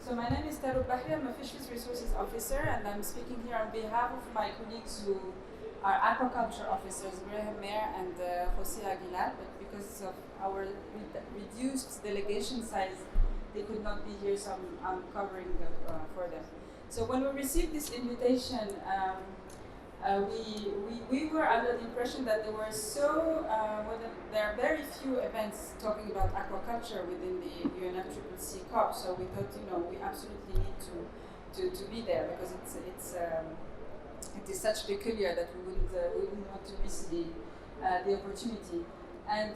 So my name is Tarub Bahri. I'm a Fisheries Resources Officer, and I'm speaking here on behalf of my colleagues who are aquaculture officers, Graham Mayer and Jose Aguilar, but because of our reduced delegation size, they could not be here, so I'm covering for them. So when we received this invitation, we were under the impression that there are very few events talking about aquaculture within the UNFCCC COP. So we thought, we absolutely need to be there because it is such peculiar that we wouldn't want to miss the opportunity. And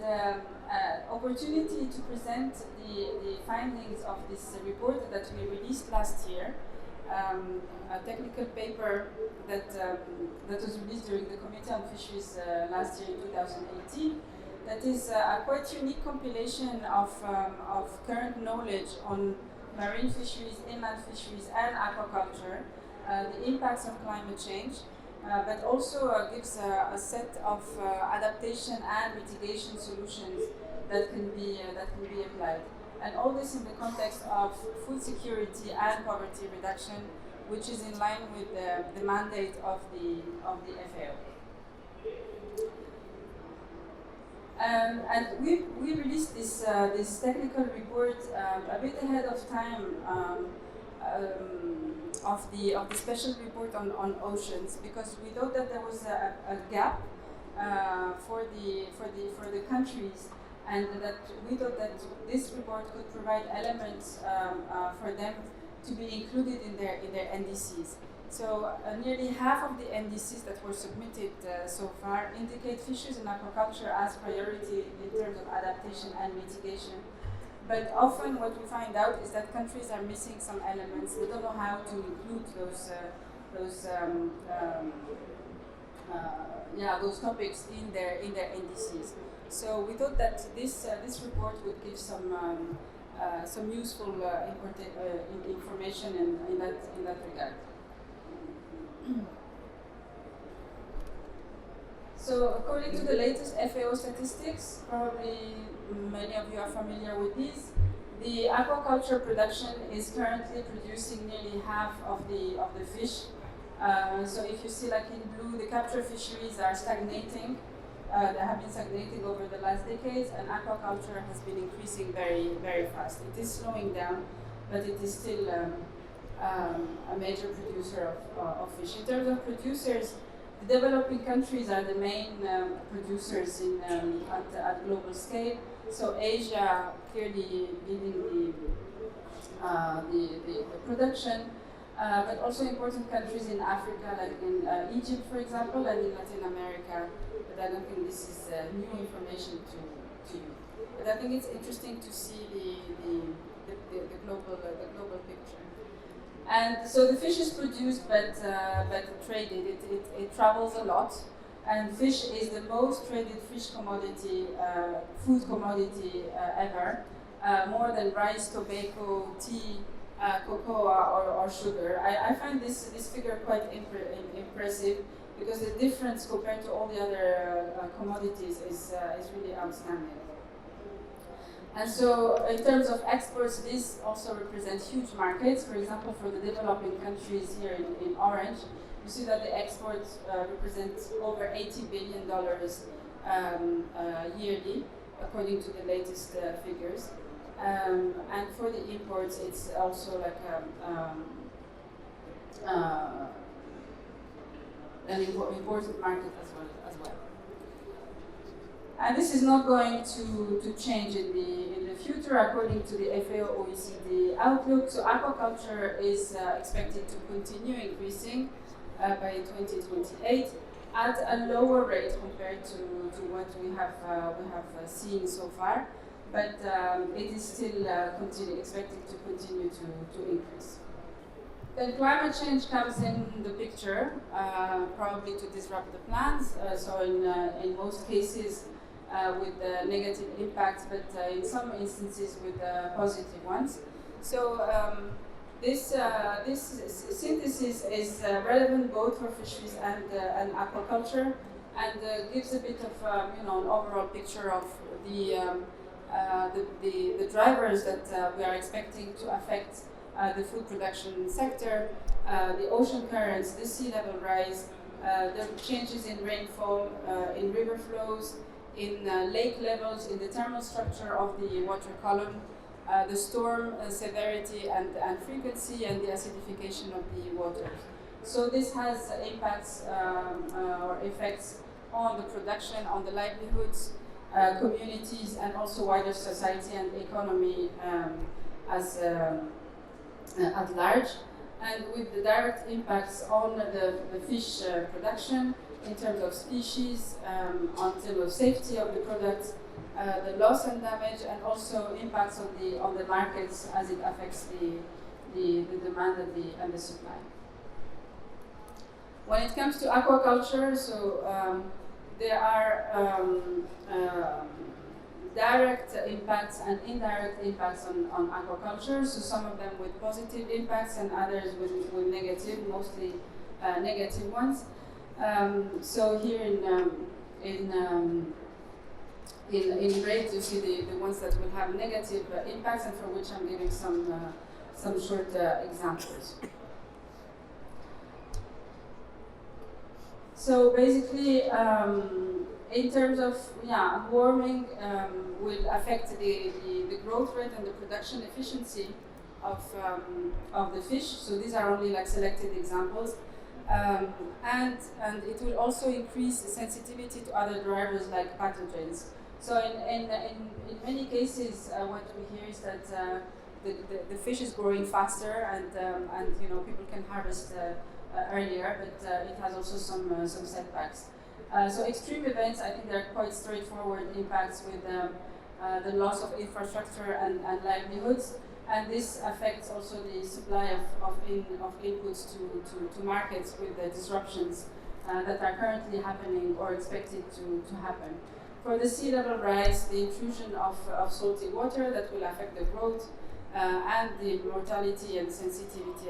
opportunity to present the findings of this report that we released last year. A technical paper that was released during the Committee on Fisheries last year in 2018. That is a quite unique compilation of current knowledge on marine fisheries, inland fisheries, and aquaculture, the impacts of climate change, but also gives a set of adaptation and mitigation solutions that can be applied. And all this in the context of food security and poverty reduction, which is in line with the mandate of the FAO. And we released this technical report a bit ahead of time of the special report on oceans, because we thought that there was a gap for the countries. And that we thought that this report could provide elements for them to be included in their NDCs. So nearly half of the NDCs that were submitted so far indicate fisheries and aquaculture as priority in terms of adaptation and mitigation. But often what we find out is that countries are missing some elements. They don't know how to include those topics in their NDCs. So we thought that this report would give some useful information in that regard. So according to the latest FAO statistics, probably many of you are familiar with these, the aquaculture production is currently producing nearly half of the fish. So if you see, like in blue, the capture fisheries are stagnating. They have been stagnating over the last decades, and aquaculture has been increasing very, very fast. It is slowing down, but it is still a major producer of fish. In terms of producers, the developing countries are the main producers at global scale. So Asia clearly leading the production. But also important countries in Africa, like in Egypt, for example, and in Latin America. But I don't think this is new information to you. But I think it's interesting to see the global picture. And so the fish is produced, but traded. It travels a lot, and fish is the most traded fish commodity, food commodity ever, more than rice, tobacco, tea. Cocoa or sugar. I find this figure quite impressive because the difference compared to all the other commodities is really outstanding. And so in terms of exports, these also represent huge markets. For example, for the developing countries here in orange, you see that the exports represent over $80 billion yearly, according to the latest figures. And for the imports, it's also like an important market as well. And this is not going to change in the future, according to the FAO OECD outlook. So aquaculture is expected to continue increasing by 2028 at a lower rate compared to what we have seen so far. But it is still expected to continue to increase. Then climate change comes in the picture, probably to disrupt the plans. So in most cases with negative impacts, but in some instances with positive ones. So this synthesis is relevant both for fisheries and aquaculture, and gives a bit of an overall picture of the drivers that we are expecting to affect the food production sector, the ocean currents, the sea level rise, the changes in rainfall, in river flows, in lake levels, in the thermal structure of the water column, the storm severity and frequency, and the acidification of the waters. So this has impacts or effects on the production, on the livelihoods, communities, and also wider society and economy at large, and with the direct impacts on the fish production in terms of species, on terms of safety of the products, the loss and damage, and also impacts on the markets as it affects the demand and the supply. When it comes to aquaculture, so there are direct impacts and indirect impacts on aquaculture. So some of them with positive impacts and others with negative, mostly negative ones. So here in red, you see the ones that will have negative impacts, and for which I'm giving some short examples. So basically, in terms of warming, will affect the growth rate and the production efficiency of the fish. So these are only like selected examples, and it will also increase the sensitivity to other drivers like pathogens. So in many cases, what we hear is that the fish is growing faster, and people can harvest earlier, but it has also some setbacks. So extreme events, I think they're quite straightforward impacts with the loss of infrastructure and livelihoods, and this affects also the supply of inputs to markets with the disruptions that are currently happening or expected to happen. For the sea level rise, the intrusion of salty water that will affect the growth and the mortality and sensitivity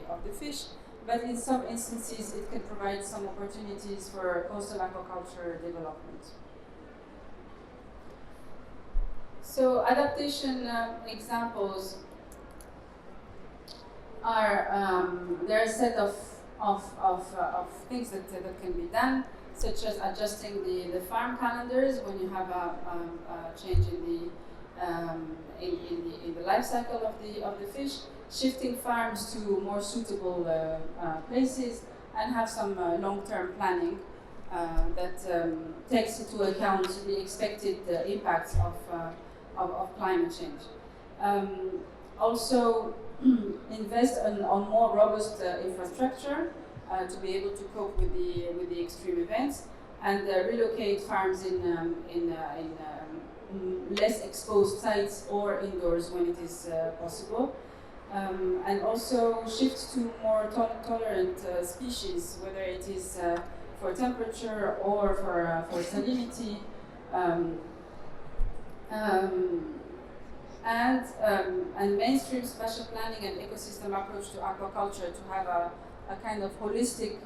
of the fish. But in some instances, it can provide some opportunities for coastal aquaculture development. So adaptation examples are there are a set of things that can be done, such as adjusting the farm calendars when you have a change in the life cycle of the fish, shifting farms to more suitable places, and have some long-term planning that takes into account the expected impacts of climate change. Also, invest on more robust infrastructure to be able to cope with the extreme events, and relocate farms in less exposed sites or indoors when it is possible. And also shift to more tolerant species, whether it is for temperature or for salinity, and mainstream spatial planning and ecosystem approach to aquaculture to have a kind of holistic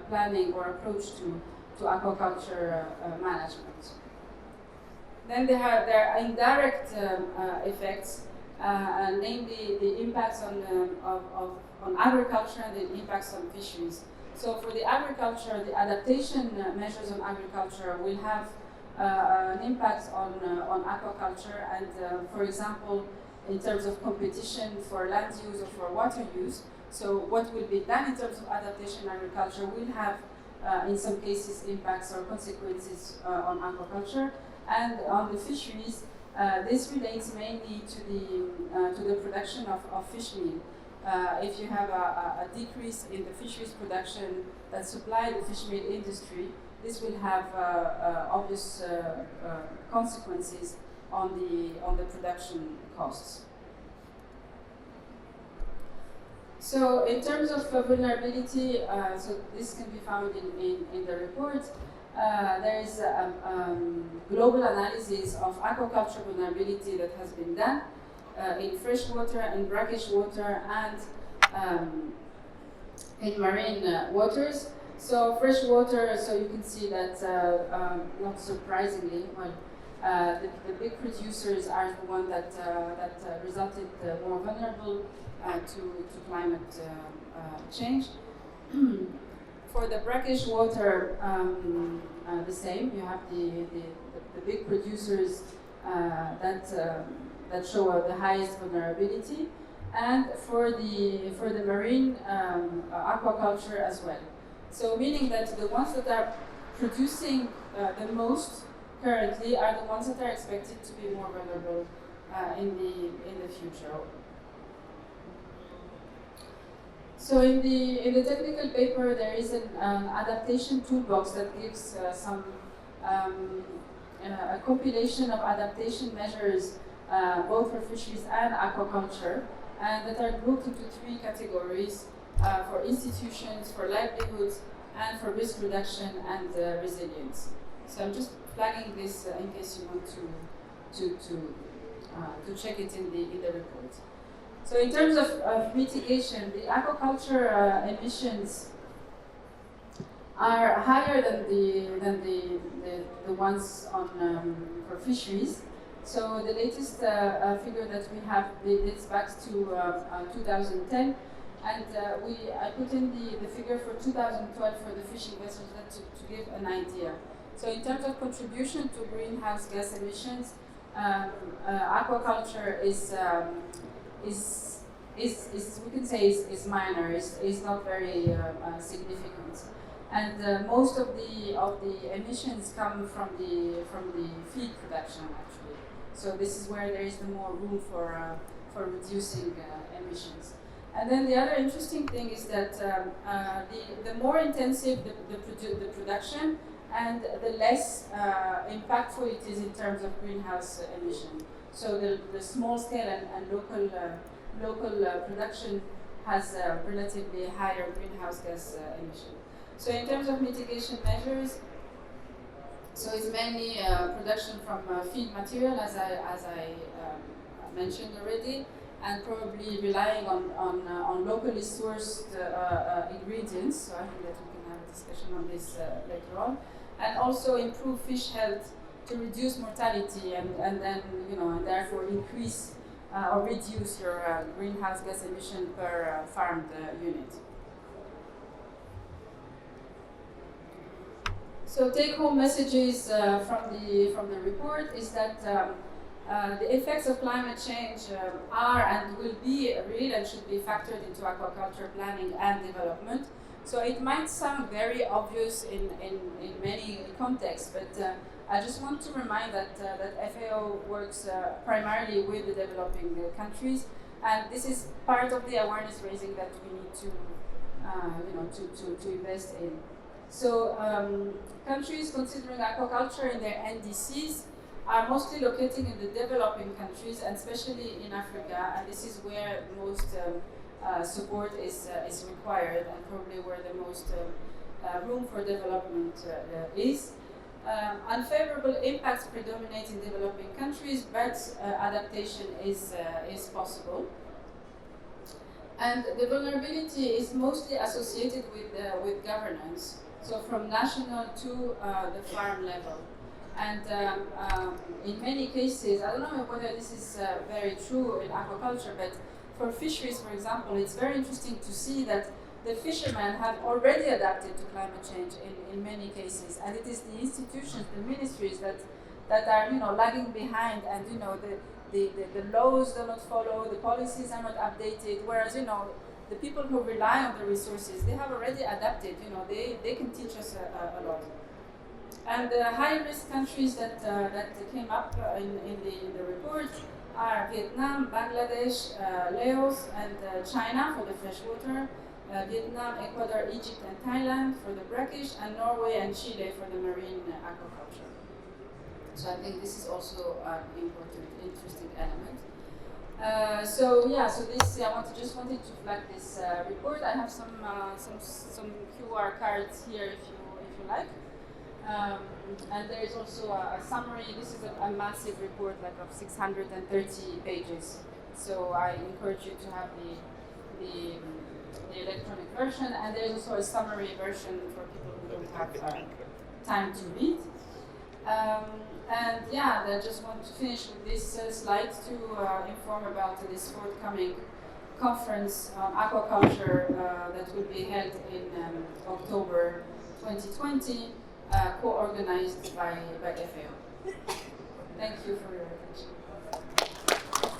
planning or approach to aquaculture management. Then there are indirect effects, namely the impacts on agriculture and the impacts on fisheries. So for the agriculture, the adaptation measures on agriculture will have an impact on aquaculture, and for example, in terms of competition for land use or for water use. So what will be done in terms of adaptation agriculture will have, in some cases, impacts or consequences on aquaculture. And on the fisheries, this relates mainly to the production of fish meal. If you have a decrease in the fisheries production that supply the fish meal industry, this will have obvious consequences on the production costs. So in terms of vulnerability, so this can be found in the report. There is a global analysis of aquaculture vulnerability that has been done in freshwater, in brackish water, and in marine waters. So freshwater, so you can see that, not surprisingly, the big producers are the ones that resulted more vulnerable. to climate change. For the brackish water, the same. You have the big producers that show the highest vulnerability, and for the marine aquaculture as well. So meaning that the ones that are producing the most currently are the ones that are expected to be more vulnerable in the future. So in the technical paper, there is an adaptation toolbox that gives a compilation of adaptation measures, both for fisheries and aquaculture, and that are grouped into three categories: for institutions, for livelihoods, and for risk reduction and resilience. So I'm just flagging this in case you want to check it in the report. So in terms of mitigation, the aquaculture emissions are higher than the ones on for fisheries. So the latest figure that we have dates back to 2010, and I put in the figure for 2012 for the fishing vessels to give an idea. So in terms of contribution to greenhouse gas emissions, aquaculture is we can say is minor, is not very significant, and most of the emissions come from the feed production actually. So this is where there is the more room for reducing emissions. And then the other interesting thing is that the more intensive the production, and the less impactful it is in terms of greenhouse emission. So the small scale and local production has a relatively higher greenhouse gas emission. So in terms of mitigation measures, so it's mainly production from feed material, as I mentioned already, and probably relying on locally sourced ingredients. So I think that we can have a discussion on this later on, and also improve fish health to reduce mortality and then and therefore increase or reduce your greenhouse gas emission per farmed unit. So take-home messages from the report is that the effects of climate change are and will be real and should be factored into aquaculture planning and development. So it might sound very obvious in many contexts, but I just want to remind that FAO works primarily with the developing countries, and this is part of the awareness raising that we need to invest in. So countries considering aquaculture in their NDCs are mostly located in the developing countries, and especially in Africa, and this is where most support is required, and probably where the most room for development is. Unfavorable impacts predominate in developing countries, but adaptation is possible. And the vulnerability is mostly associated with governance, so from national to the farm level. And in many cases, I don't know whether this is very true in aquaculture, but for fisheries, for example, it's very interesting to see that the fishermen have already adapted to climate change in many cases, and it is the institutions, the ministries that are lagging behind, and the laws do not follow, the policies are not updated, whereas the people who rely on the resources, they have already adapted. They can teach us a lot. And the high-risk countries that came up in the report are Vietnam, Bangladesh, Laos, and China for the freshwater, Vietnam, Ecuador, Egypt, and Thailand for the brackish, and Norway and Chile for the marine aquaculture. So I think this is also an important, interesting element. So this I just wanted to flag this report. I have some QR cards here if you like. And there is also a summary. This is a massive report, like of 630 pages. So I encourage you to have the electronic version, and there is also a summary version for people who don't have time to read. I just want to finish with this slide to inform about this forthcoming conference on aquaculture that will be held in October 2020, co-organized by FAO.